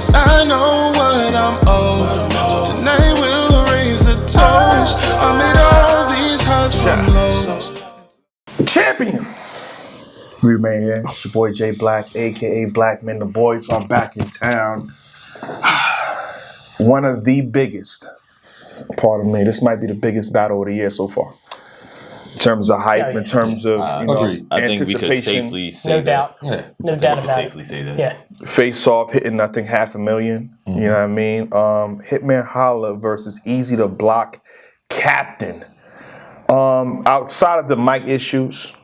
'cause I know what I'm owed. So tonight we'll raise a toast. I made all these highs from lows. Champion! We remain here. It's your boy Jay Black, aka Black Men the Boys. I'm back in town. One of the biggest, pardon me, this might be the biggest battle of the year so far. In terms of hype, in terms of agreed. I think we could anticipation. safely say doubt. that. Yeah. No doubt about safely it. say that. Yeah. Face off hitting, I think, 500,000. You know what I mean? Hitman Holla versus Eazy the Block Captain. Outside of the mic issues,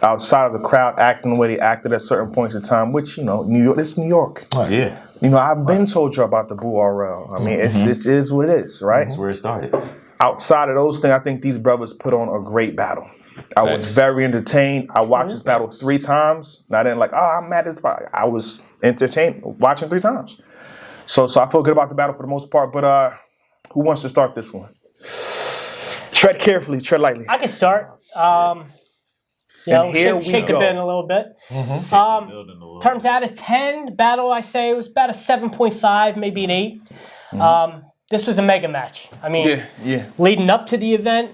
outside of the crowd acting the way they acted at certain points in time, which, New York, it's New York. Oh, yeah. I've been told you about the Boo RL. I mean, it is what it is, right? That's where it started. Outside of those things, I think these brothers put on a great battle. I was very entertained. I watched this battle 3 times. And I didn't I'm mad at this part. I was entertained watching 3 times. So I feel good about the battle for the most part. But who wants to start this one? Tread carefully, tread lightly. I can start. Shake the bed a little bit. Terms out of 10, battle, I say it was about a 7.5, maybe an 8. This was a mega match. I mean, leading up to the event,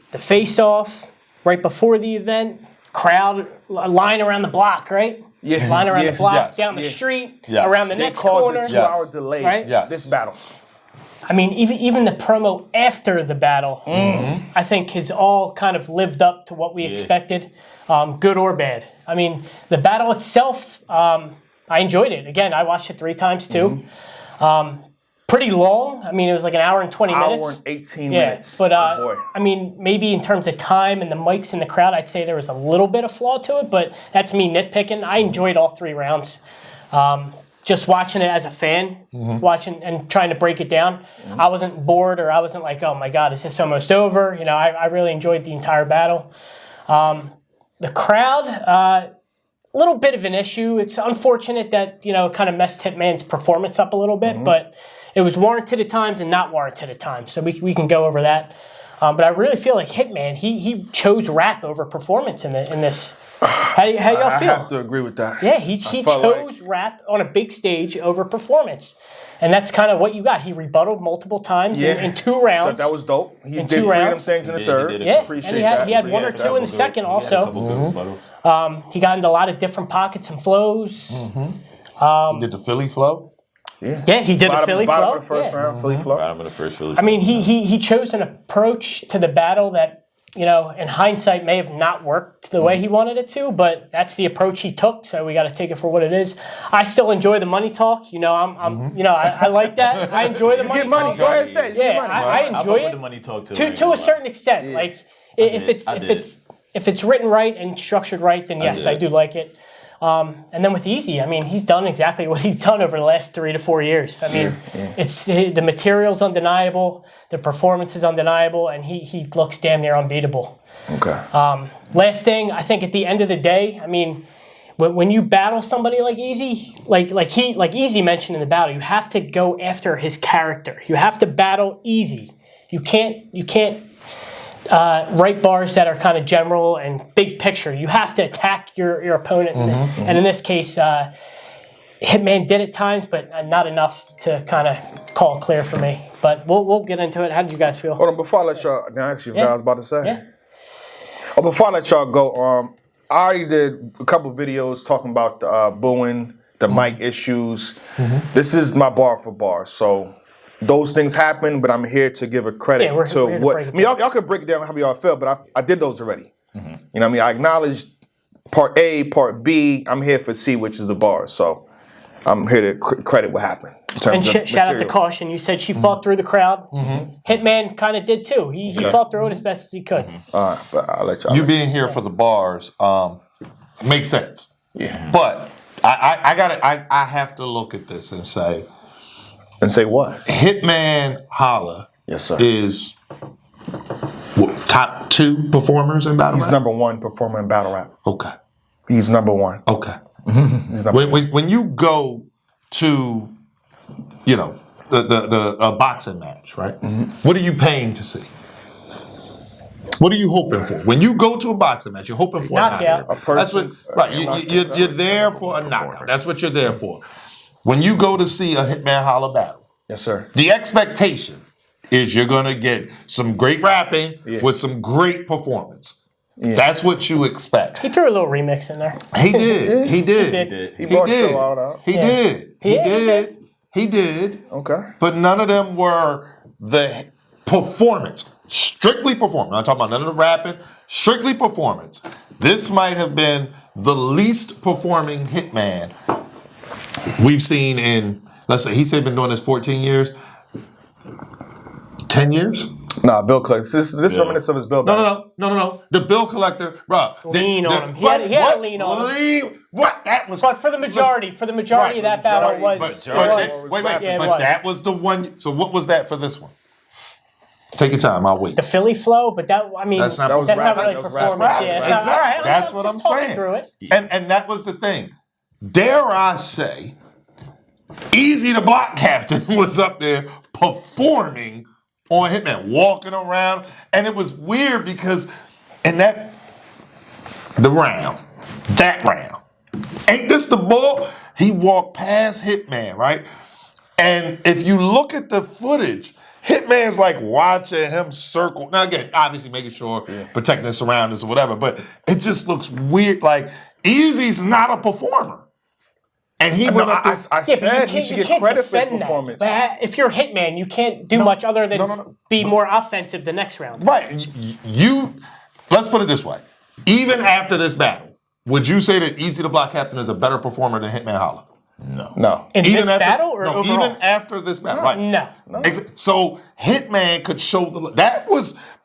the face-off, right before the event, crowd line around the block, right? Yeah. Line around the block, down the street, around the next corner. They caused a 2-hour delay, right? This battle. I mean, even the promo after the battle, I think has all kind of lived up to what we expected, good or bad. I mean, the battle itself, I enjoyed it. Again, I watched it 3 times too. Pretty long. I mean, it was like an hour and 20 minutes. Hour and 18 minutes. But I mean, maybe in terms of time and the mics in the crowd, I'd say there was a little bit of flaw to it, but that's me nitpicking. I enjoyed all 3 rounds. Just watching it as a fan, watching and trying to break it down. I wasn't bored or I wasn't like, oh my God, is this almost over? I really enjoyed the entire battle. The crowd, a little bit of an issue. It's unfortunate that, it kind of messed Hitman's performance up a little bit, but it was warranted at times and not warranted at times. So we can go over that. But I really feel like Hitman, he chose rap over performance in this. How y'all feel? I have to agree with that. Yeah, he chose rap on a big stage over performance. And that's kind of what you got. He rebutted multiple times in 2 rounds. That was dope. He in did 2 rounds. things in the third. Appreciate that. He had 1 or 2 in the second also. He got into a lot of different pockets and flows. He did the Philly flow. Yeah, he did a Philly flow. Bottom of the first round, Philly flow. Bottom of the first Philly I mean, he chose an approach to the battle that, in hindsight may have not worked the way he wanted it to, but that's the approach he took, so we got to take it for what it is. I still enjoy the money talk. I like that. I enjoy the money talk. Go ahead and say it. Yeah, I enjoy it the money talk to a certain extent. Yeah. Like if it's written right and structured right, then yes, I do like it. And then with Eazy, I mean, he's done exactly what he's done over the last 3 to 4 years. I mean, it's the material's undeniable, the performance is undeniable, and he looks damn near unbeatable. Okay. Last thing, I think at the end of the day, I mean, when you battle somebody like Eazy, like Eazy mentioned in the battle, you have to go after his character. You have to battle Eazy. You can't write bars that are kind of general and big picture. You have to attack your opponent. And in this case, Hitman did at times, but not enough to kind of call it clear for me. But we'll get into it. How did you guys feel? Hold on, before I let y'all, actually, what I was about to say. Yeah. Oh, before I let y'all go, I already did a couple videos talking about the booing, the mic issues. This is my bar for bar, so those things happen, but I'm here to give a credit to what. I mean, y'all could break it down how y'all feel, but I did those already. You know what I mean? I acknowledged part A, part B. I'm here for C, which is the bar. So I'm here to credit what happened. And shout out to Caution. You said she fought through the crowd. Hitman kind of did too. He fought through it as best as he could. All right, but I'll let y'all. You being here for the bars makes sense. Yeah. But I have to look at this and say. And say what? Hitman Holla is what, top 2 performers in battle rap? He's number 1 performer in battle rap. Okay. He's number 1. Okay. When you go to, the boxing match, right? What are you paying to see? What are you hoping for? When you go to a boxing match, you're hoping for a knockout. A person, That's what, right. You're there for a knockout. That's what you're there for. when you go to see a Hitman Holla battle, Yes, sir. the expectation is you're going to get some great rapping with some great performance. Yeah. That's what you expect. He threw a little remix in there. He did. He did. He brought show out. He did. He did. Okay. But none of them were the performance. Strictly performance. I'm not talking about none of the rapping. Strictly performance. This might have been the least performing Hitman we've seen in, let's say, he said been doing this 14 years. 10 years? Nah, bill collector. This reminiscent of his bill. No. The bill collector, bro. Lean on him. He had a lean on him. What? That was. But for the majority of that battle was. Wait. But that was the one. So what was that for this one? Take your time. I'll wait. The Philly flow, but that's not really performance. Yeah, exactly. all right. That's what I'm saying. Through it. And that was the thing. Dare I say, Eazy the Block Captain was up there performing on Hitman, walking around, and it was weird because that round, ain't this the bull? He walked past Hitman, right? And if you look at the footage, Hitman's like watching him circle. Now again, obviously making sure, protecting his surroundings or whatever, but it just looks weird. Like Eazy's not a performer. And he went up. I said he should get credit for his performance. But if you're Hitman, you can't do much other than be more offensive the next round. Right. Let's put it this way. Even after this battle, would you say that Eazy the Block Captain is a better performer than Hitman Holla? No. In this battle or overall? Even after this battle, right? No. So Hitman could show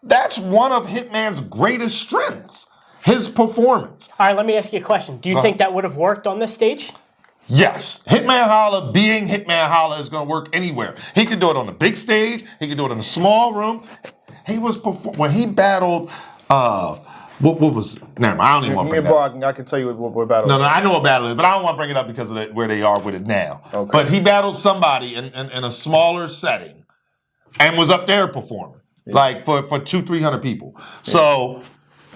that's one of Hitman's greatest strengths, his performance. All right, let me ask you a question. Do you think that would have worked on this stage? Yes, Hitman Holla being Hitman Holla is going to work anywhere. He could do it on the big stage. He could do it in a small room. He was when he battled. What was? Never mind. I don't even want to bring that up. I can tell you what battle. No, I know what battle it is, but I don't want to bring it up because of where they are with it now. Okay. But he battled somebody in a smaller setting, and was up there performing like for 200-300 people. Yeah. So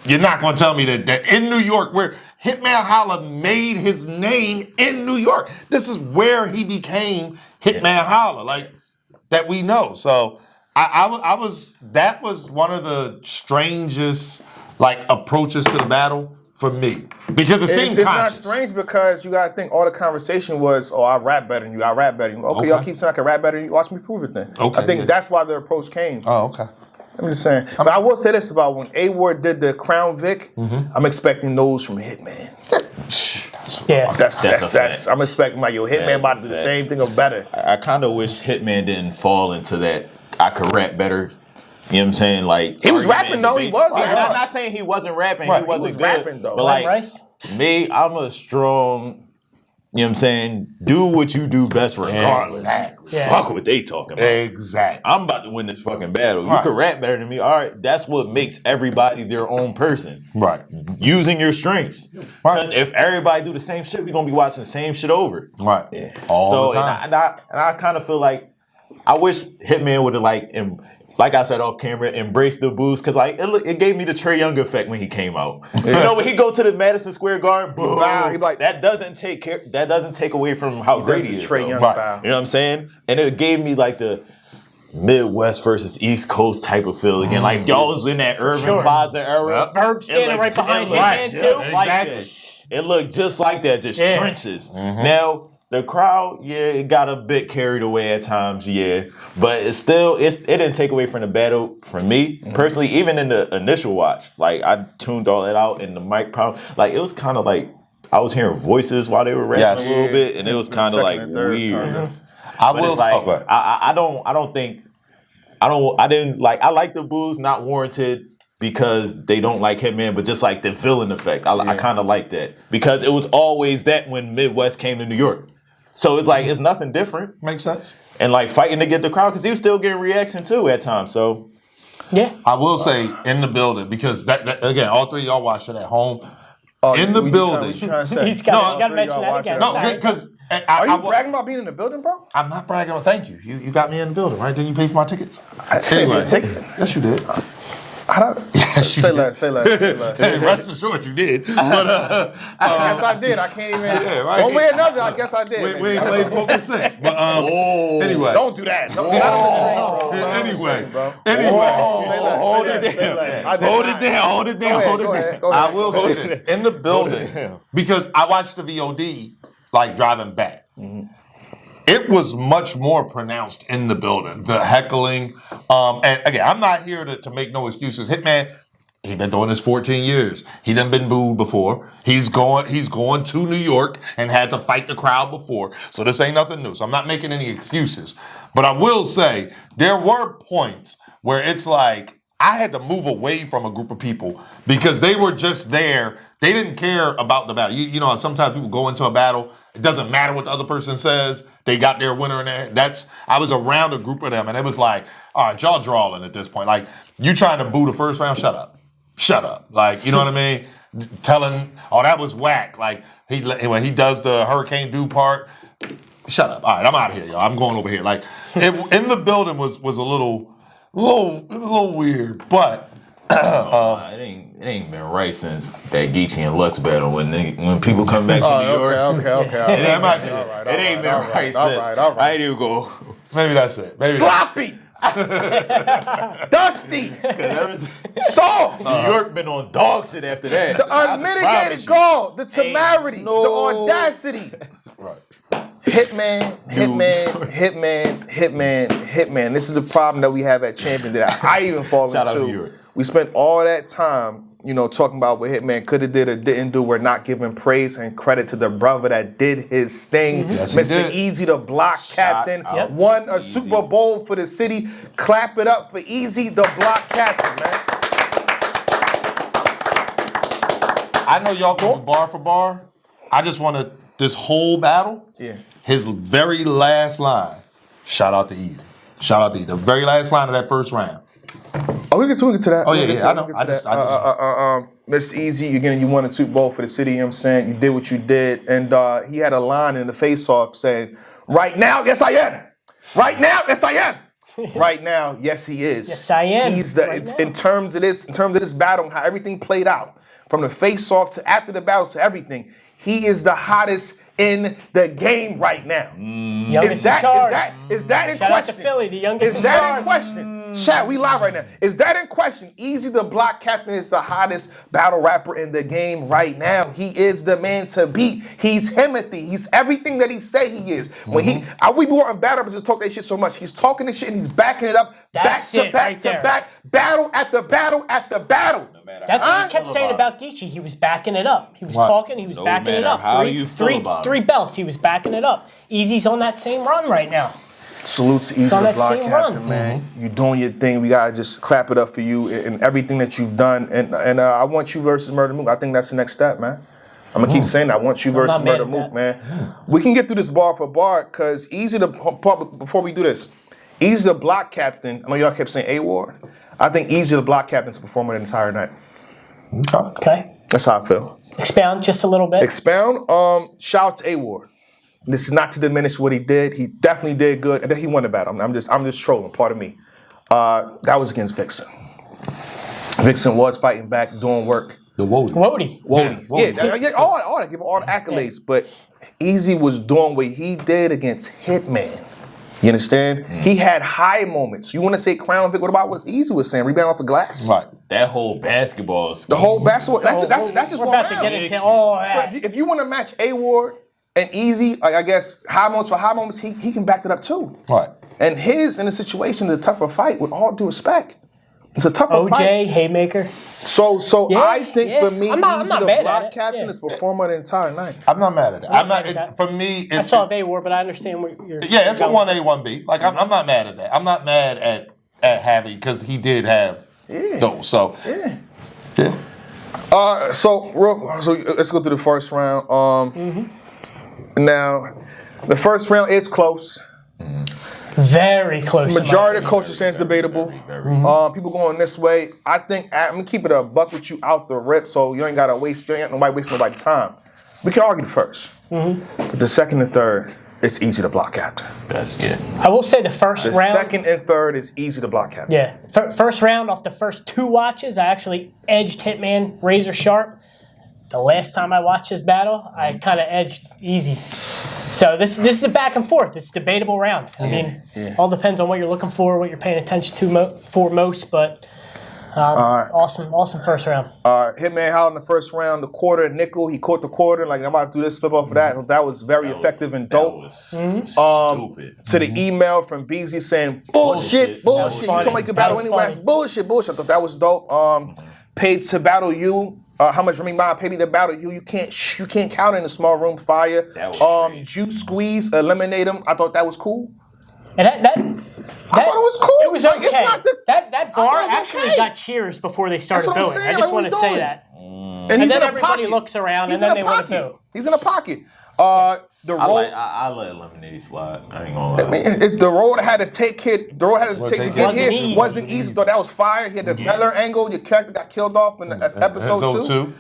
you're not going to tell me that in New York where Hitman Holla made his name in New York. This is where he became Hitman Holla, like that we know. So that was one of the strangest approaches to the battle for me because it seemed it's not strange because you gotta think all the conversation was, oh, I rap better than you, I rap better than you. Okay, y'all keep saying I can rap better than you. Watch me prove it then. Okay, I think that's why the approach came. Oh, okay. I'm just saying. But I will say this about when A-Ward did the Crown Vic, I'm expecting those from Hitman. Yeah. That's I'm expecting Hitman about to do the same thing or better. I kind of wish Hitman didn't fall into that I could rap better. You know what I'm saying? Like he was rapping though. He was. I'm not saying he wasn't rapping. Right. He wasn't good. Rapping though. But me, I'm a strong. You know what I'm saying? Do what you do best regardless. Exactly. Yeah. Fuck what they talking about. Exactly. I'm about to win this fucking battle. Right. You can rap better than me. All right. That's what makes everybody their own person. Right. Using your strengths. Right. Because if everybody do the same shit, we're going to be watching the same shit over. Right. Yeah. All the time. And I kind of feel like I wish Hitman would have like I said off camera, embrace the boost because it gave me the Trae Young effect when he came out. You know, when he go to the Madison Square Garden, boom, that doesn't take away from how great he is. Trae Young, right. You know what I'm saying? And it gave me like the Midwest versus East Coast type of feel again. Like y'all was in that Urban Plaza era. Verb standing right behind Hitman too. Exactly. It looked just like that, just trenches. Mm-hmm. Now. The crowd, it got a bit carried away at times, but it didn't take away from the battle for me personally. Even in the initial watch, I tuned all that out in the mic problem. It was kind of like I was hearing voices while they were rapping a little bit, and it was kind of weird. Mm-hmm. I like the boos, not warranted. Because they don't like Hitman, but just like the villain effect. I kind of like that. Because it was always that when Midwest came to New York. So it's it's nothing different. Makes sense. And fighting to get the crowd, because he was still getting reaction too at times. So, yeah. I will say in the building, because that again, all three of y'all watched it at home. In the building. He's got to mention that again. No, because... Are you bragging about being in the building, bro? I'm not bragging. Thank you. You got me in the building, right? Didn't you pay for my tickets? Anyway. Yes, you did. Say less. Hey, rest assured you did. But I guess I did. I can't even. Yeah, right. One way or another, I guess I did. we ain't played poker since. But anyway. Don't do that. Anyway. Hold it down. I will say this. In the building, because I watched the VOD, like, driving back. It was much more pronounced in the building. The heckling. And again, I'm not here to make no excuses. Hitman, he been doing this 14 years. He done been booed before. He's going to New York and had to fight the crowd before. So this ain't nothing new. So I'm not making any excuses. But I will say there were points where it's like I had to move away from a group of people because they were just there. They didn't care about the battle. You know, sometimes people go into a battle. It doesn't matter what the other person says. They got their winner in there. I was around a group of them, and it was like, all right, y'all drawing at this point. Like, you trying to boo the first round? Shut up. Like, you know what I mean? Telling, oh, that was whack. Like, when he does the Hurricane Dew part, shut up. All right, I'm out of here, y'all. I'm going over here. Like, in the building was a little weird, but it ain't been right since that Geechee and Lux battle when people come back to New York. Okay. It ain't been right since. I ain't even go. Maybe that's it. Sloppy. Dusty. Soft. New York been on dog shit after that. The unmitigated gall, the temerity, the audacity. Right. Hitman. This is a problem that we have at Champion that I even fall Shout out to into. Europe. We spent all that time, talking about what Hitman could have did or didn't do. We're not giving praise and credit to the brother that did his thing. Yes, he Mr. did. Eazy, the block captain, won a Super Bowl for the city. Clap it up for Eazy, the block captain, man. I know y'all go bar for bar. I just want to, this whole battle, his very last line, shout out to Eazy. The very last line of that first round. Oh, we get to that. Oh, yeah, I know. Mr. Eazy, again, you won a Super Bowl for the city, you know what I'm saying? You did what you did. And he had a line in the face-off saying, right now, yes, I am. Right now, yes, I am. Right now, yes, he is. Yes, I am. He's in terms of this battle, how everything played out, from the face-off to after the battle to everything, he is the hottest in the game right now. Youngest in charge. Is that in Shout question? out to Philly, the youngest in Is that charge. in question? Chat, we live right now. Is that in question? Eazy, the block captain, is the hottest battle rapper in the game right now. He is the man to beat. He's Timothy. He's everything that he say he is. When we be wanting battle rappers to talk that shit so much. He's talking this shit and he's backing it up. That's back it to back right to there. back. Battle after battle after battle. That's what he kept saying about Geechee. He was backing it up. He was talking. He was backing it up. How you feel about three belts. He was backing it up. Easy's on that same run right now. Salute to Eazy, on the that block same captain, run. man. You're doing your thing. We gotta just clap it up for you and everything that you've done. And I want you versus Murder Mook. I think that's the next step, man. I'm gonna keep saying that. I want you versus not mad Murder at Mook, that. man. We can get through this bar for bar because before we do this, Eazy the block captain. I know y'all kept saying A-Ward. I think Eazy the block captain's performing the entire night. Okay. That's how I feel. Expound just a little bit. Expound. Shout out to A-Ward. This is not to diminish what he did. He definitely did good, and then he won the battle. I'm just trolling. Part of me. That was against Vixen. Vixen was fighting back, doing work. The Wody. Yeah, all that. Give him all the accolades, but Eazy was doing what he did against Hitman. You understand? He had high moments. You want to say Crown Vic? What about what Eazy was saying? Rebound off the glass. Right. That whole basketball scheme. The whole basketball. That's just We're one about to round. get into all that. So if you want to match A-Ward and Eazy, like I guess high moments for high moments, he can back that up too. Right. And his in the situation is a tougher fight. With all due respect, it's a tougher OJ, fight. Haymaker. So Yeah, I think yeah. for me, I'm not Eazy, mad the at block it. captain, Yeah. is performing the entire night. I'm not mad at it. For me, I saw they were, but I understand what you're. yeah, it's a going. 1A, 1B. Like I'm not mad at that. I'm not mad at having because he did have those. So Yeah. yeah. So let's go through the first round. Now, the first round is close. Very close. Majority of coaches stands debatable. People going this way. I think I'm gonna keep it a buck with you out the rip, so you ain't gotta waste. You ain't got nobody wasting nobody's time. We can argue the first, but the second and third. it's Eazy the block captain. That's I will say the first The round. second and third is Eazy the block captain. Yeah, first round off the first 2 watches, I actually edged Hitman razor sharp. The last time I watched this battle, I kind of edged Eazy. So this is a back and forth. It's a debatable round. I mean, all depends on what you're looking for, what you're paying attention to for most. But awesome first round. Hitman Howell in the first round, the quarter nickel. He caught the quarter. Like, I'm about to do this, flip off of that. That was very effective and dope. That was stupid. To the email from Beasley saying, bullshit. You told me you could battle anywhere. That's bullshit. I thought that was dope. Paid to battle you. How much Remy Ma paid me to battle you? You can't count in a small room. Fire. That was Juice squeeze, eliminate him. I thought that was cool. And I thought it was cool. It was Like, okay. it's not that bar it was actually okay. got cheers before they started That's what I'm booing. saying. I just Like, wanted to what say we that. And And then everybody looks around, and then they want to boo. He's in a pocket. The I road. I let Lemonade slide. I ain't gonna lie. The road had to take hit. The road had to take to get Wasn't here. easy. Wasn't easy. Thought that was fire. He had the Meller angle. Your character got killed off in episode 2.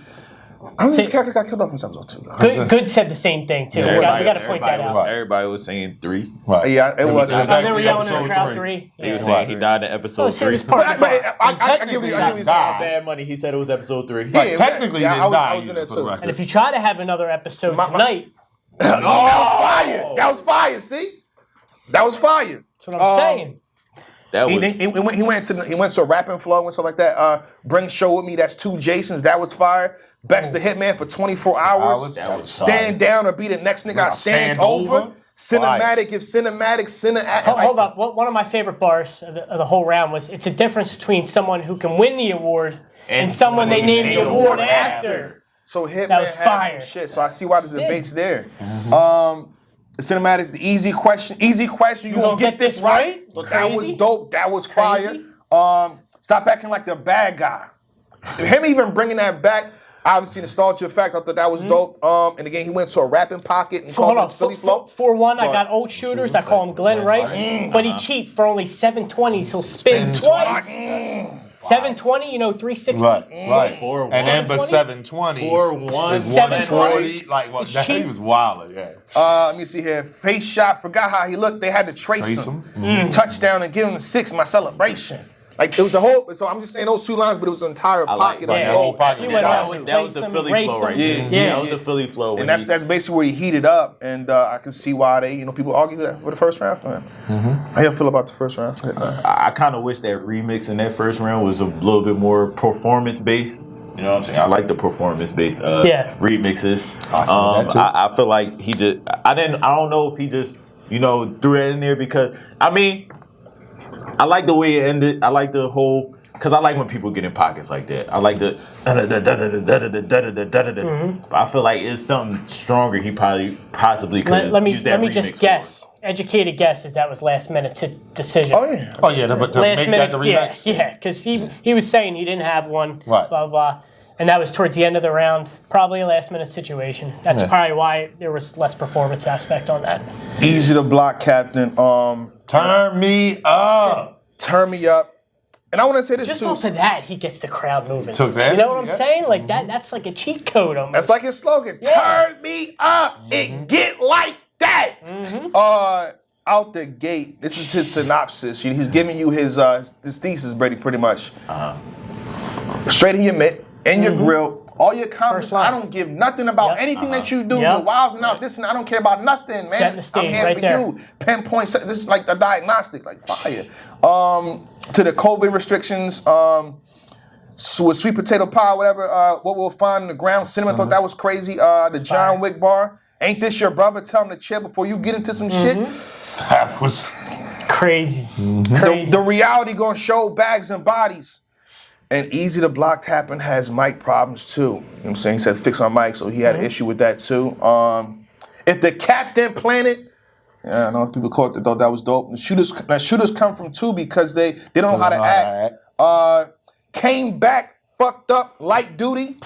How many characters got killed off in episode 2? Good said the same thing too. We got to point that out. Everybody was saying 3. Right. Yeah, it was. They were yelling in the crowd 3. He was saying he died in episode 3. I give you some. Bad Money. He said it was episode 3. Right, technically, he didn't die I was in either, there for the too. record. And if you try to have another episode tonight, That was fire. That was fire. See, that was fire. that's what I'm saying. That was He went to a rapping flow and stuff like that. Bring show with me. That's 2 Jasons. That was fire. Best the Hitman for 24 hours. That was Stand down or be the next nigga. I stand over. Cinematic. If cinematic, Hold up. One of my favorite bars of the whole round was it's a difference between someone who can win the award and someone they name the award after. So Hitman That was has fire. some shit. So I see why the debate's there. The cinematic, the easy question. You gonna get this right? That was dope. That was fire. Stop acting like the bad guy. Him even bringing that back. Obviously, nostalgia effect. I thought that was dope. And again, he went to a rapping pocket and called it Philly Flow. 4-1, I got old shooters. I call him Glenn Rice. But he cheap for only 720s. He'll spin twice. 720, 360. Right. 4-1. And then, but 720 4-1. is 720. 140. Like, well, he was wild. Yeah. Let me see here. Face shot. Forgot how he looked. They had to trace him. Touchdown and give him the 6. My celebration. Like, it was a whole. So I'm just saying those 2 lines, but it was an entire pocket. The whole pocket. That was the Philly flow right there. Yeah, that was the Philly flow. And that's basically where he heated up, and I can see why people argue that for the first round for him. How you feel about the first round? I kind of wish that remix in that first round was a little bit more performance based. You know what I'm saying? I like the performance based remixes. I feel like he just. I don't know if he just threw that in there because I like the way it ended. I like the whole, because I like when people get in pockets like that. I like the I feel like it's something stronger he possibly could Let me just guess. Educated guess is that was last minute decision. Oh yeah. But to make that the remix. Yeah, because he was saying he didn't have one. Right. Blah blah. And that was towards the end of the round, probably a last-minute situation. That's probably why there was less performance aspect on that. Eazy the block captain. Turn me up. Turn me up. And I want to say this Just too. off of that, he gets the crowd moving. Took that. You know what I'm saying? Like that's like a cheat code almost. That's like his slogan. Yeah. Turn me up and get like that. Out the gate, this is his synopsis. He's giving you his thesis, Brady, pretty much. Straight in your mitt, in your grill. All your comments, I don't give nothing about anything that you do. You're wilding out. This and I don't care about nothing, man. Setting the stage I'm here right for there. you. Pinpoint. This is like a diagnostic, like fire. To the COVID restrictions, with sweet potato pie, whatever. What we'll find in the ground. Cinema thought that was crazy. The John Wick bar. Ain't this your brother? Tell him to chill before you get into some shit. That was crazy. The reality gonna show bags and bodies. And Eazy the block captain has mic problems too. You know what I'm saying? He said fix my mic, so he had an issue with that too. If the captain planet, I know people thought that was dope. The shooters come from 2 because they don't know how to act. Came back fucked up, light duty.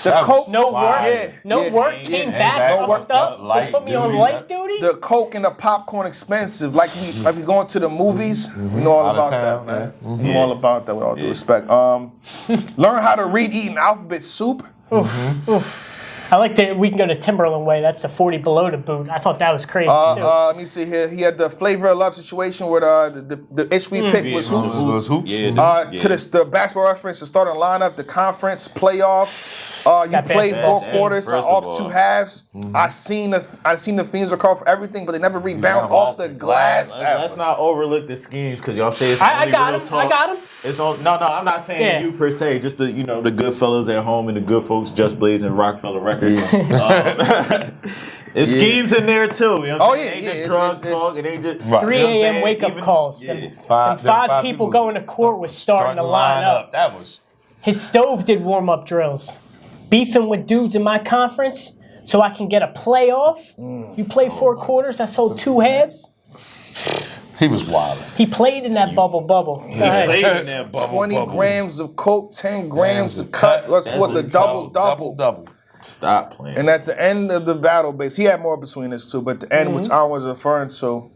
The coke, No work, came back, fucked up. They put me on light duty. The coke and the popcorn expensive. Like we going to the movies. We know all about that, man. We know all about that with all due respect. Learn how to read, eating alphabet soup. I like that we can go to Timberland way. That's the 40 below to boot. I thought that was crazy too. Let me see here. He had the flavor of love situation where the itch we picked was hoops. Was hoops. To the basketball reference, the starting lineup, the conference playoff. You played 4 quarters off 2 halves. I seen the Fiends are called for everything, but they never rebound off the glass. Let's not overlook the schemes because y'all say it's I got him. I got him. It's on. No, I'm not saying you per se. Just the the good fellas at home and the good folks, Just Blaze and Rockefeller Records. There's schemes in there too. You know what I'm saying? It ain't just drug talk. It ain't just 3 a.m. wake up calls. Five people going to court was starting to line up. That was. His stove did warm up drills. Beefing with dudes in my conference so I can get a playoff. You play 4 quarters. I sold 2 halves. He was wild. He played in that bubble. Go ahead. played in that bubble. 20 grams of coke, 10 grams of cut. What's a double? Stop playing. And at the end of the battle, he had more between us two, but at the end, which I was referring to,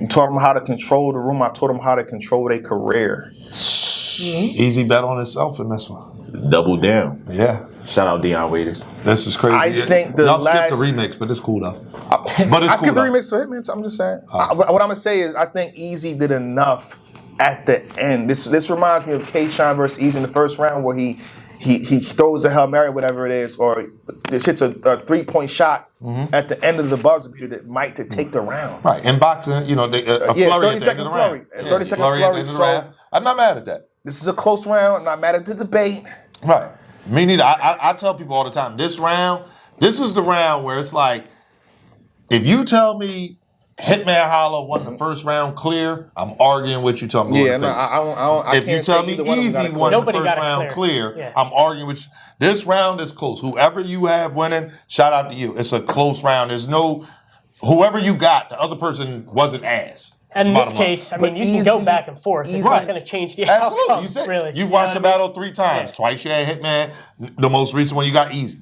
you taught him how to control the room. I taught him how to control their career. Eazy bet on himself in this one. Double down. Yeah. Shout out Dion Waiters. This is crazy. I think y'all skipped the remix, but it's cool though. I skipped the remix for Hitman, so I'm just saying. What I'm gonna say is I think Eazy did enough at the end. This reminds me of K-Shine versus Eazy in the first round where he throws a Hail Mary, whatever it is, or this hits a 3-point shot at the end of the buzzer beater that might to take the round. Right. In boxing, a flurry at the end of the round. 30-second flurry at the end of the round. I'm not mad at that. This is a close round. I'm not mad at the debate. Right. Me neither. I tell people all the time, this is the round where it's like, if you tell me Hitman Holla won the first round clear, I'm arguing with you till I'm blue in the face. I if you tell me Eazy won the first round clear, I'm arguing with you. This round is close. Whoever you have winning, shout out to you. It's a close round. There's no, whoever you got, the other person wasn't ass. And in this case, I mean, you can go back and forth. It's not going to change the outcome. Absolutely. You said, really. You've watched the battle 3 times. Twice you had Hitman. The most recent one you got Eazy.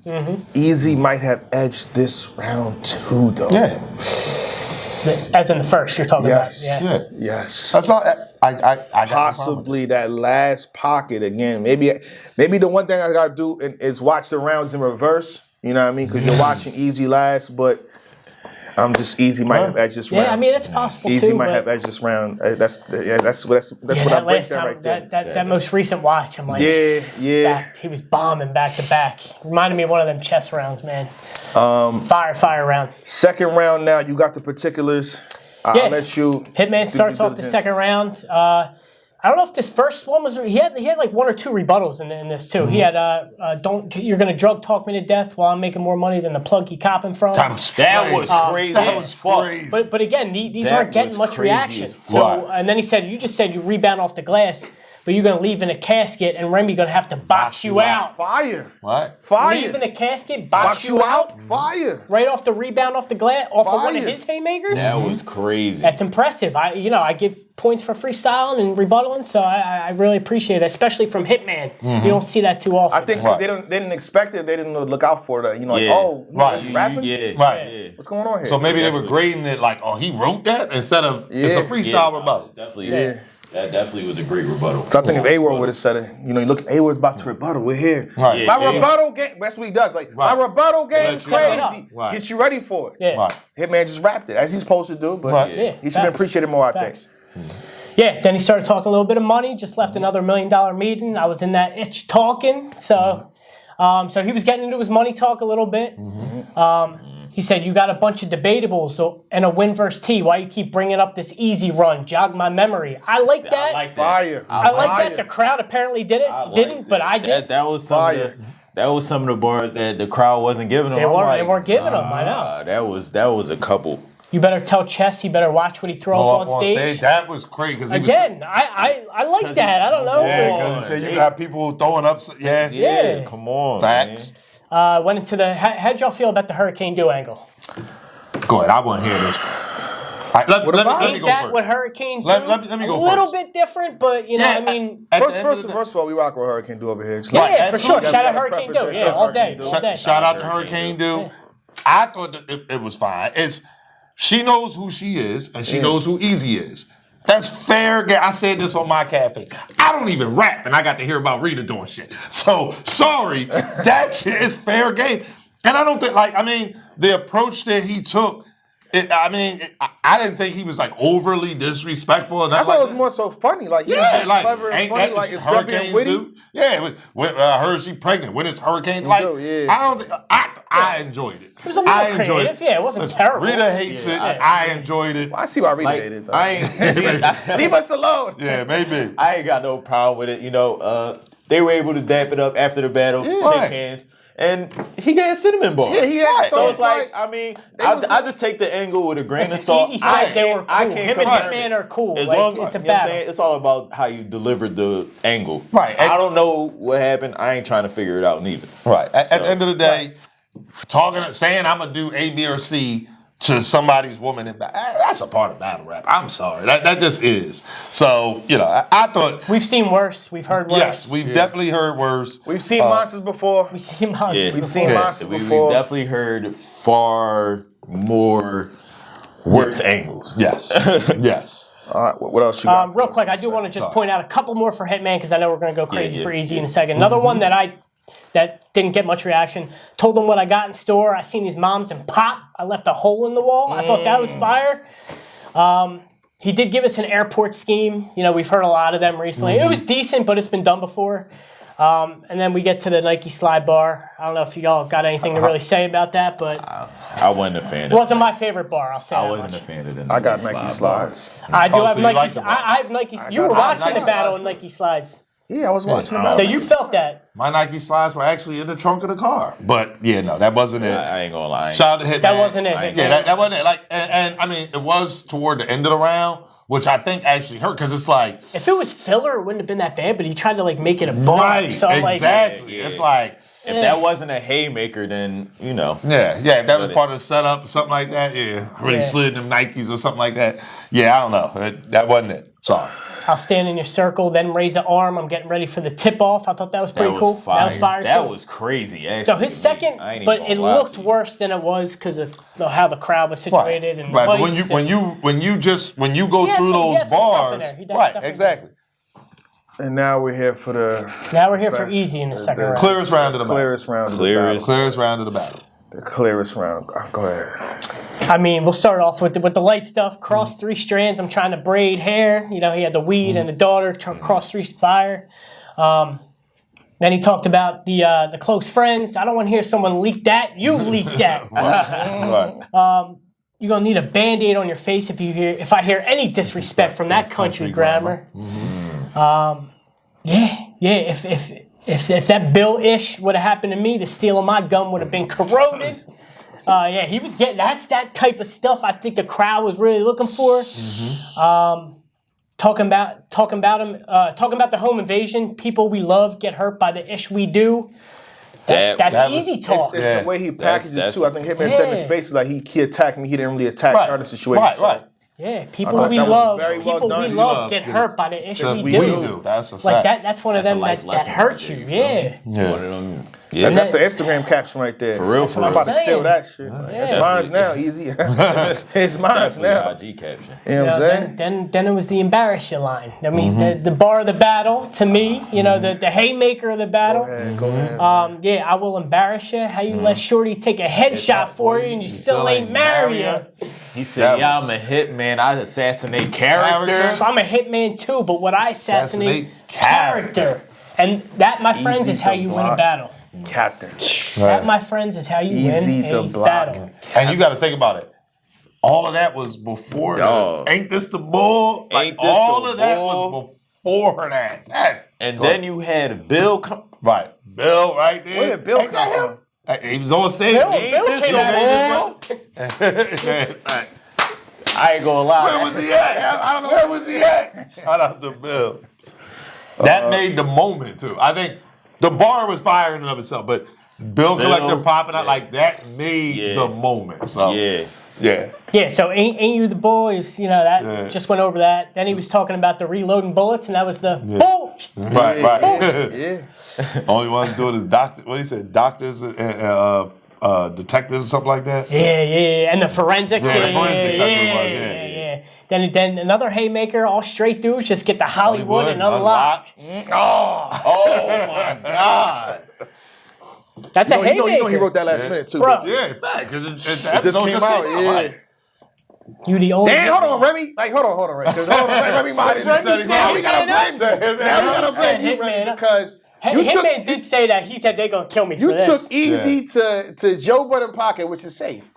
Eazy might have edged this round too, though. Yeah. As in the first, you're talking about. Yeah. Yes. That's all. I got possibly that last pocket again. Maybe the one thing I gotta do is watch the rounds in reverse. You know what I mean? Because you're watching Eazy last, but I'm just Eazy might have edged this round. Yeah, I mean that's possible Eazy too. might have edged this round. That's what I break down right there. That most recent watch, I'm like, he was bombing back to back. Reminded me of one of them chess rounds, man. Fire round. Second round now. You got the particulars. I'll let you. Hitman starts off the second round. I don't know if this first one was. He had like 1 or 2 rebuttals in this too. He had you're gonna drug talk me to death while I'm making more money than the plug you copping from. That was crazy. That was crazy. But again, these aren't getting much reaction. So and then he said, you just said you rebound off the glass, but you're gonna leave in a casket, and Remy gonna have to box you out. Fire. What? Fire. Leave in a casket, box you out. Fire. Right off the rebound off the glass, off of one of his haymakers. That was crazy. That's impressive. I give points for freestyling and rebuttaling, so I really appreciate it, especially from Hitman. You don't see that too often. I think because they didn't expect it, they didn't look out for it. He's rapping? Right. What's going on here? So maybe they were grading it like, he wrote that instead of it's a freestyle rebuttal. Definitely. That definitely was a great rebuttal. So I think if A-Ward would have said it, you look, A-Ward's about to rebuttal. We're here. Right. My rebuttal game, that's what he does. My rebuttal game crazy. Right. Get you ready for it. Yeah. Right. Hitman just rapped it, as he's supposed to do, but he should have appreciated more, I think. Yeah, then he started talking a little bit of money, just left another $1 million meeting. I was in that itch talking, so he was getting into his money talk a little bit. He said, you got a bunch of debatables and a win versus T. Why you keep bringing up this Eazy run? Jog my memory. I like that. I like that. Fire. I like that. The crowd apparently didn't, but I did. That was some of the bars that the crowd wasn't giving them. They weren't giving them. I know. That was a couple. You better tell Chess. He better watch what he throws on stage. That was crazy. Again, I like that. I don't know. Yeah, because he said you got people throwing up. Yeah. Come on. Facts. Man. Went into how'd y'all feel about the Hurricane Do angle? Go ahead. I want to hear this. Let me go first. What Hurricanes do? Let me go a little bit different, but I mean. First of all, we rock with Hurricane Do over here. Yeah, for sure. Shout out Hurricane Do. Yeah, all day. Shout out to Hurricane Do. I thought that it was fine. She knows who she is, and she knows who Eazy is. That's fair game. I said this on my cafe. I don't even rap, and I got to hear about Rita doing shit. So, sorry, that shit is fair game. And I don't think, the approach that he took, I didn't think he was like overly disrespectful. And I thought it was more so funny. Like, yeah, like, clever and ain't funny. that Like, what it's grumpy and hurricanes witty. do? Yeah, I heard she pregnant. When it's hurricane, like, yeah. I don't think, I enjoyed it. It was a little creative. Yeah, it wasn't terrible. Rita hates it. I enjoyed it. Well, I see why Rita hated it, though. I ain't. Leave us alone. Yeah, maybe. I ain't got no problem with it. You know, they were able to dap it up after the battle, shake hands. And he got cinnamon bars. Yeah, he had. So it's like, I just take the angle with a grain of salt. Eazy said they were cool. I can't Him and confirm Hitman it. are cool. As Like, long, it's a you know what I'm battle. saying? It's all about how you delivered the angle. Right. I don't know what happened. I ain't trying to figure it out neither. Right. At the end of the day, saying I'm gonna do A, B, or C to somebody's woman in battle, that's a part of battle rap. I'm sorry. That just is. So, I thought We've seen worse. We've heard worse. yes, we've definitely heard worse. We've seen monsters before. We've seen monsters We've before. seen monsters We've before. definitely heard far more worse angles. Yes. Yes. All right, what else you got? Real quick, I do want to just point out a couple more for Hitman because I know we're going to go crazy Yeah, for yeah. Eazy in a second. Another one that didn't get much reaction. Told him what I got in store. I seen his moms and pop. I left a hole in the wall. I thought that was fire. He did give us an airport scheme. We've heard a lot of them recently. It was decent, but it's been done before. And then we get to the Nike slide bar. I don't know if y'all got anything to really say about that, but I wasn't a fan it of wasn't my favorite bar. I'll say I that wasn't much. a fan of the I got Nike slides. I do Oh, have so you like Nike. the bar. I have Nike. You were got watching the Nike battle slides on Nike slides, Yeah, I was watching about so you felt that. My Nike slides were actually in the trunk of the car. But yeah, no, that wasn't it. I ain't gonna lie. Shout out to Hitman. That wasn't it. Yeah, that wasn't it. Like, and I mean, it was toward the end of the round, which I think actually hurt because it's like, If it was filler, it wouldn't have been that bad. But he tried to make it a bar. right, So I'm exactly. Yeah. It's like, If that wasn't a haymaker, then yeah, if that was But part of the setup, something like that, really Yeah. slid them Nikes or something like that. Yeah, I don't know. That wasn't it. Sorry. I'll stand in your circle, then raise the arm. I'm getting ready for the tip off. I thought that was pretty cool. fire. That was fire That too. was crazy. Actually, So his second, I ain't even but gonna it lie looked to you. worse than it was because of how the crowd was situated and Right, but lights when you go He had through some- he those had some stuff in bars, there. He right? definitely Exactly. And now we're here for the Now we're here for Best- Eazy in the second round. Clearest round of the battle. clearest round. Clearest. Clearest round of the battle. The clearest round. Go ahead. I mean, we'll start off with the light stuff. Cross 3 strands. I'm trying to braid hair. He had the weed and the daughter. Cross 3 fire. Then he talked about the close friends. I don't want to hear someone leak that. You leaked that. Right. You're gonna need a Band-Aid on your face if I hear any disrespect from that country grammar. If that Bill ish would have happened to me, the steel of my gun would have been corroded. He was getting that's that type of stuff I think the crowd was really looking for. Talking about the home invasion. People we love get hurt by the ish we do. That's that was- easy talk. It's the way he packaged it That's- too. I think Hitman said in his space like he attacked me. He didn't really attack Right. other situations. Right, So right. Yeah, people thought we that was love, very well people done. we We love love get it. hurt by the ish Says we we do. do. That's a fact. Like that's one of That's a them life that lesson hurt right you. there, you feel Yeah. me? One of them. Yeah. And that's the Instagram caption right there. For real, for I'm real. about to steal that shit. Like, it's mine's now, easy. It's mine's now. Definitely IG caption. You know what I'm saying? Then it was the embarrass you line. I mean, the bar of the battle to me, the haymaker of the battle. Go ahead. I will embarrass you. How you let Shorty take a headshot for you and you still ain't marry her? He said, "Yeah, I'm a hitman. I assassinate characters." I'm a hitman too, but what I assassinate character. And that, my friends, Eazy is how the you win a block. battle. Captain. That, my friends, is how you Eazy win the a block. battle. And you got to think about it. All of that was before Dog. Ain't This the Bull? Like, Ain't This all the of that Bull? was before that. And then you had Bill come. Right. Bill right there. Where did Bill Ain't that come him? He was on stage. Bill this came the out. Right. I ain't gonna lie. Where was he at? I don't know. Where was he at? Shout out to Bill. That made the moment, too. I think the bar was fire in and of itself, but Bill Collector popping out like that made the moment. So, Yeah. yeah. Yeah, so ain't you the boys? Just went over that. Then he was talking about the reloading bullets, and that was the bull. Right, right. Yeah. Only ones doing is doctor. What he said, doctors and detectives or something like that. Yeah, and the forensics. Yeah, the forensics, that's what it was, yeah. Then another haymaker, all straight dudes, just get to Hollywood and unlock. Oh my God. That's a haymaker. You know he wrote that last minute too, Bro. Yeah, in fact, because the It just episode came out. Yeah. right. You the only. Damn, hold on, Remy. Like, hold on, Remy. Because Remy might have said said we gotta blame Hitman. Now we gotta blame you, Remy, because Hitman did say that. He said they're gonna kill me for you this. took Easy to Joe Budden Pocket, which is safe,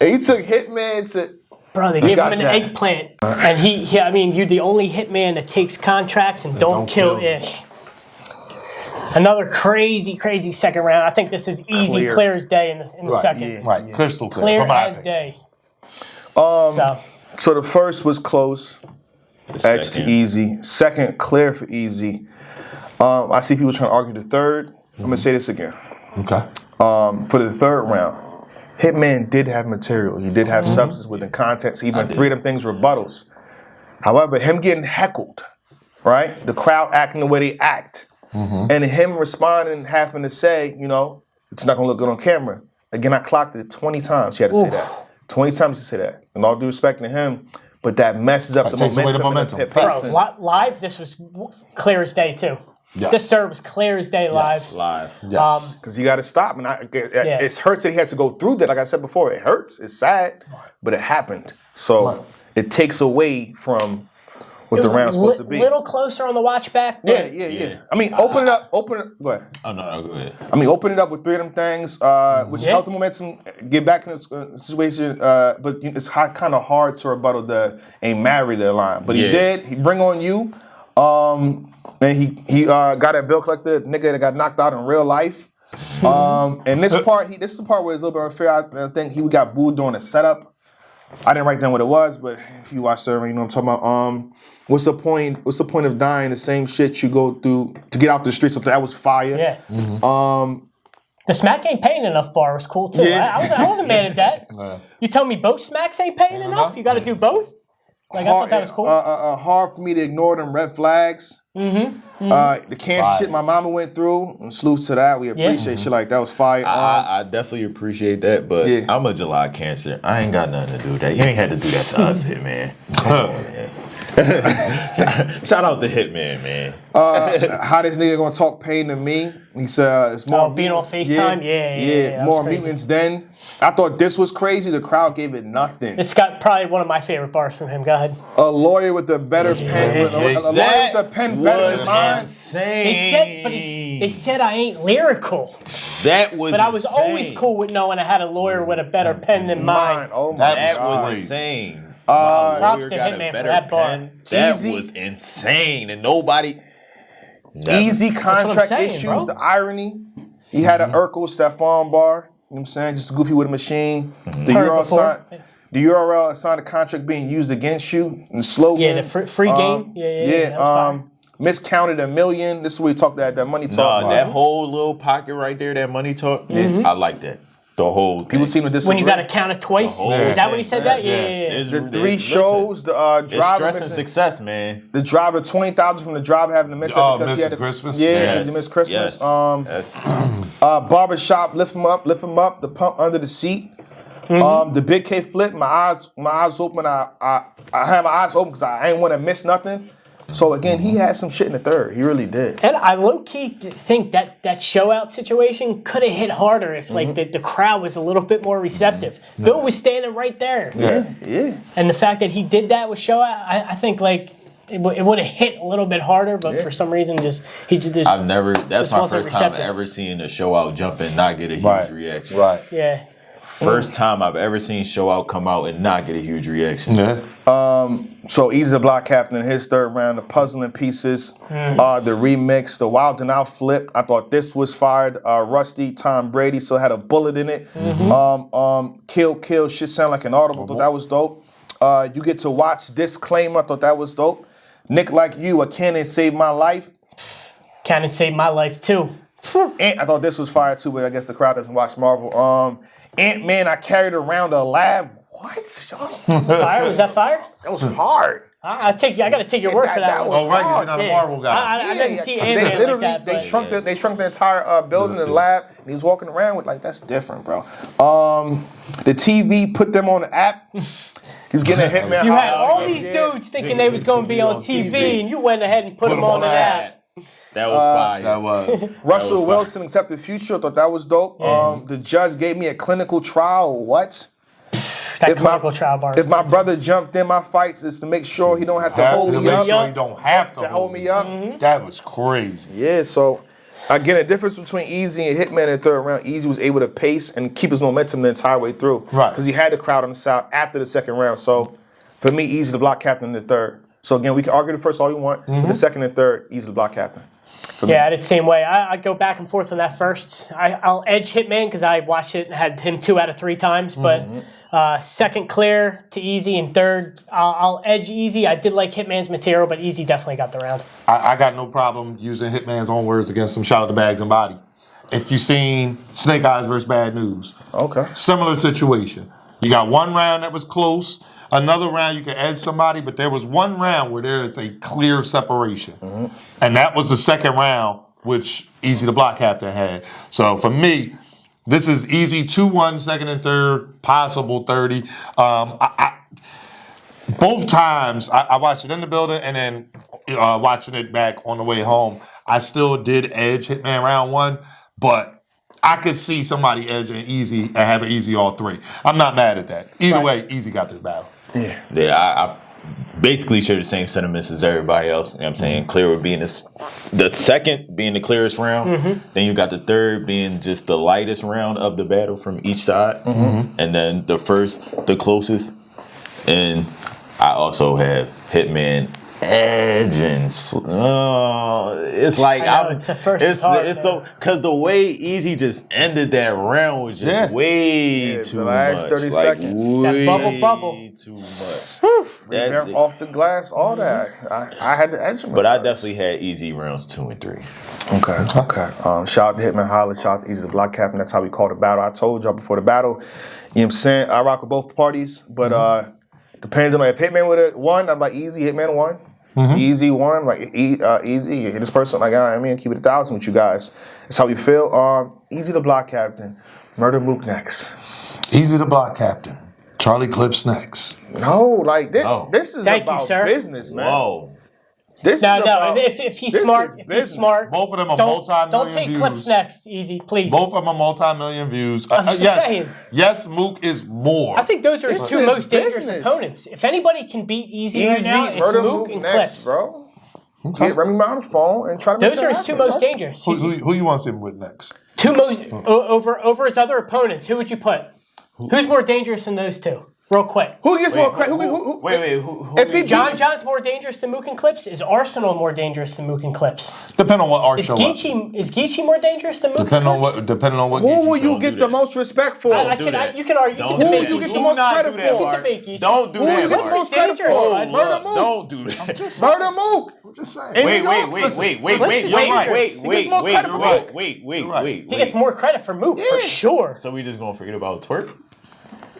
and you took Hitman to. Bro, they gave him an that. eggplant, and he. I mean, you're the only hitman that takes contracts and don't kill Ish. Another crazy second round. I think this is easy, clear as day in the second. Yeah. Right, crystal Clear from my as opinion. day. So the first was close, edge to Easy. Second, clear for Easy. I see people trying to argue the third. I'm gonna say this again. Okay. For the third round, Hitman did have material. He did have substance within context. Even three of them things were rebuttals. However, him getting heckled, right? The crowd acting the way they act, and him responding, having to say, it's not gonna look good on camera. Again, I clocked it 20 times. She had to say that. 20 times she said that. And all due respect to him, but that messes up the takes away momentum. the pacing. Bro, live, this was clear as day too. Yes. This third was clear as day live. Live. Yes. Because you got to stop. And it hurts that he has to go through that. Like I said before, it hurts. It's sad, but it happened. So it takes away from what the round's supposed to be. A little closer on the watch back. Yeah. I mean, open it up. Go ahead. Oh, no, go ahead. I mean, open it up with three of them things, which helped the momentum get back in this situation. But it's kind of hard to rebuttal the ain't married the line. But he did. He bring on you. And he got that bill collector nigga that got knocked out in real life. And this is the part where it's a little bit unfair. I think he got booed during the setup. I didn't write down what it was, but if you watch the, you know what I'm talking about. What's the point? What's the point of dying? The same shit you go through to get out the streets. So that was fire. Yeah. The smack ain't paying enough bar was cool too. Yeah. I wasn't mad at that. You tell me both smacks ain't paying enough? You got to do both? Like, I thought that was cool. Hard for me to ignore them red flags. The cancer shit my mama went through, and salute to that. We appreciate shit like that. Was fire. I definitely appreciate that, but I'm a July Cancer. I ain't got nothing to do with that. You ain't had to do that to us, Hitman. Come on, man. Shout out to Hitman, man. How this nigga gonna talk pain to me? He said it's more being on FaceTime? Yeah, more mutants than. I thought this was crazy. The crowd gave it nothing. This got probably one of my favorite bars from him. Go ahead. A lawyer with a better pen. A lawyer with a pen better than mine. Insane. They said I ain't lyrical. That was. But I was always cool with knowing I had a lawyer with a better pen than mine. Oh my That God. was insane. Props to Hitman for that bar. That was insane, and nobody. Easy contract saying, issues. bro. The irony. He had an Urkel Stephon bar. You know what I'm saying? Just goofy with a machine. The URL assigned a contract being used against you. And the slogan. Yeah, the free game. Yeah. Miscounted $1 million. This is where we talk that money talk. No, that whole little pocket right there, that money talk. I like that. The whole people seem to disagree. When you got to count it twice. Is that when he said that? Yeah. The three shows, the driver. It's stress and success, man. The driver, 20,000 from the driver having to miss it because he had to Christmas. Yeah, he missed Christmas. Barbershop, lift him up. The pump under the seat. The big K flip. My eyes open. I had my eyes open because I ain't want to miss nothing. So again, he had some shit in the third. He really did. And I low-key think that show-out situation could have hit harder if the crowd was a little bit more receptive. Bill was standing right there. Yeah. And the fact that he did that with show-out, I think it would have hit a little bit harder, but for some reason he just That's my wasn't first time receptive. ever seeing a show out jump and not get a huge reaction. Right. Yeah. First time I've ever seen show out come out and not get a huge reaction. Yeah. So Eazy the block captain in his third round, the puzzling pieces, the remix, the wild and out flip. I thought this was fired. Rusty, Tom Brady still had a bullet in it. Kill, shit sound like an audible. Thought that was dope. You get to watch Disclaimer. I thought that was dope. Nick Like You, a cannon saved my life. Cannon saved my life too. And I thought this was fire too, but I guess the crowd doesn't watch Marvel. Ant-Man, I carried around a lab. What? Fire? Was that fire? That was hard. I got to take your word for that one. Oh, right, you're not a Marvel guy. I didn't see They Ant-Man literally like that. they shrunk the entire building in the lab, and he's walking around with that's different, bro. The TV put them on the app. He's getting a Hitman. You had all these dudes thinking they was going to be on TV, and you went ahead and put them on the app. That was fire. That was. Russell Wilson accepted Future. I thought that was dope. The judge gave me a clinical trial. What? That clinical trial bar. If my brother jumped in my fights, it's to make sure he don't have to hold me up. Sure he don't have to hold me up. That was crazy. Yeah, so again, the difference between Eazy and Hitman in the third round, Eazy was able to pace and keep his momentum the entire way through. Right. Because he had the crowd on the side after the second round. So for me, Eazy the block captain in the third. So again, we can argue the first all you want, but the second and third, Eazy the block captain. Yeah, I did the same way. I go back and forth on that first. I'll edge Hitman because I watched it and had him 2 out of 3 times. But second clear to Eazy, and third, I'll edge Eazy. I did like Hitman's material, but Eazy definitely got the round. I got no problem using Hitman's own words against him. Shout out to Bags and Body. If you've seen Snake Eyes versus Bad News, Okay. similar situation. You got one round that was close. Another round you can edge somebody, but there was one round where there is a clear separation. And that was the second round, which Eazy the block captain had. So for me, this is Eazy 2-1, second and third, possible 30. Both times I watched it in the building and then watching it back on the way home, I still did edge Hitman round 1, but I could see somebody edging Eazy and having Eazy all 3. I'm not mad at that. Either way, Eazy got this battle. Yeah, I basically share the same sentiments as everybody else. You know what I'm saying? Clear would being the second being the clearest round. Then you got the third being just the lightest round of the battle from each side. And then the first, the closest. And I also have Hitman edging. It's like it's the first. It's so because the way Eazy just ended that round was just way too the last much. 30 like seconds. That way bubble. too much. Revamp off the glass, all that. I had to edge him. But I definitely had Eazy rounds 2 and 3. Okay. Shout out to Hitman Holler, shout out to Eazy the block captain. That's how we call the battle. I told y'all before the battle, you know what I'm saying? I rock with both parties, but depending on if Hitman would have won, I'm like Eazy, Hitman won. Eazy won, like Eazy, you hit this person, like I mean, keep it 1,000 with you guys. That's how we feel. Eazy the block captain, Murder Mook next. Eazy the block captain. Charlie Clips next. No, like this is Thank about you, sir. business, man. Whoa. This No, is about, if he's smart, Both of them are don't multi-million take views. Clips next, Easy, please. Both of them are multi-million views. I'm just saying. Yes, Mook is more. I think those are his This 2 is most dangerous business. opponents. If anybody can beat Easy right now, it's Murder Mook and next, Clips. bro. Get Remy Ma on the phone and try to make Those are his 2 most dangerous. Who you want to see him with next? 2 most over his other opponents. Who would you put? Who's more dangerous than those 2? Real quick. Who gets more credit? Wait. John's more dangerous than Mook and Clips? Is Arsenal more dangerous than Mook and Clips? Depending on what art Is show up. Geechee more dangerous than Mook and Clips? Depending on what. Who will you get the most respect for? You can argue. You can debate you get the Geechee. most not credit do that, for? Mark. Geechee. Don't do that, Who gets Mark. most credit dangerous, for? bud. Murder Mook. Don't do that. Murder Mook. I'm just saying. And Wait. He gets more credit for Mook, for sure. So we just gonna forget about twerk?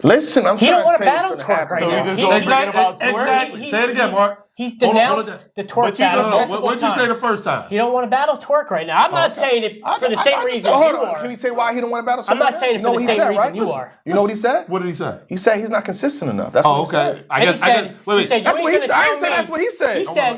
Listen, I'm He trying don't want to to tell you battle what's twerk gonna right So we happen. just now. gonna forget about twerk? Exactly. Say it again, Mark. He's Hold on, denounced the twerk battle multiple What'd you say the times. first time? You don't want to battle twerk right now. I'm not saying it for the same reason Hold you on. Can are. you say why he don't want to battle? I'm not saying it for the same reason you are. You know what he said? What did he say? He said he's not consistent enough. That's what he said. I guess. He said, That's what he said. I didn't say that's what he said.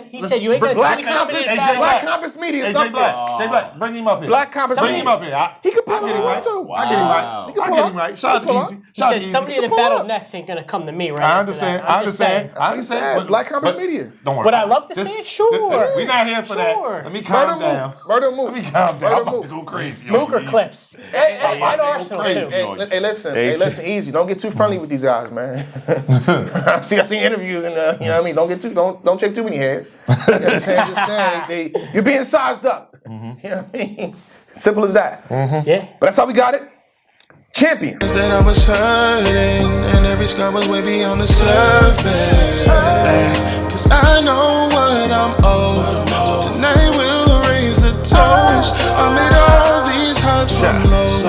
He said you ain't gonna tell me somebody that's bad. Black Compass Media. Hey, Jay Black, bring him up here. Black Compass Bring him up here. He could I pull get him up right. too. I get him right. I get him right. Shout out to Eazy. He said somebody that battle next ain't gonna come to me, right? I after understand. that. I I'm just saying. understand. Black Compass Media. Don't worry. Would I love to see it? Sure. We're not here for that. Sure. Let me calm down. Murder Mook. Let me calm down. I'm Murder about to Mook. go crazy. Mook or Clips. And Arsenal crazy. too. Hey, listen, Easy. Don't get too friendly with these guys, man. I see interviews and you know what I mean. Don't shake too many heads. You know what I'm saying? Just saying, you're being sized up. You know what I mean? Simple as that. Yeah. But that's how we got it. Champion. That I was hurting, and every scar was way beyond the surface. Cause I know what I'm owed. So tonight we'll raise a toast. I made all these highs from lows.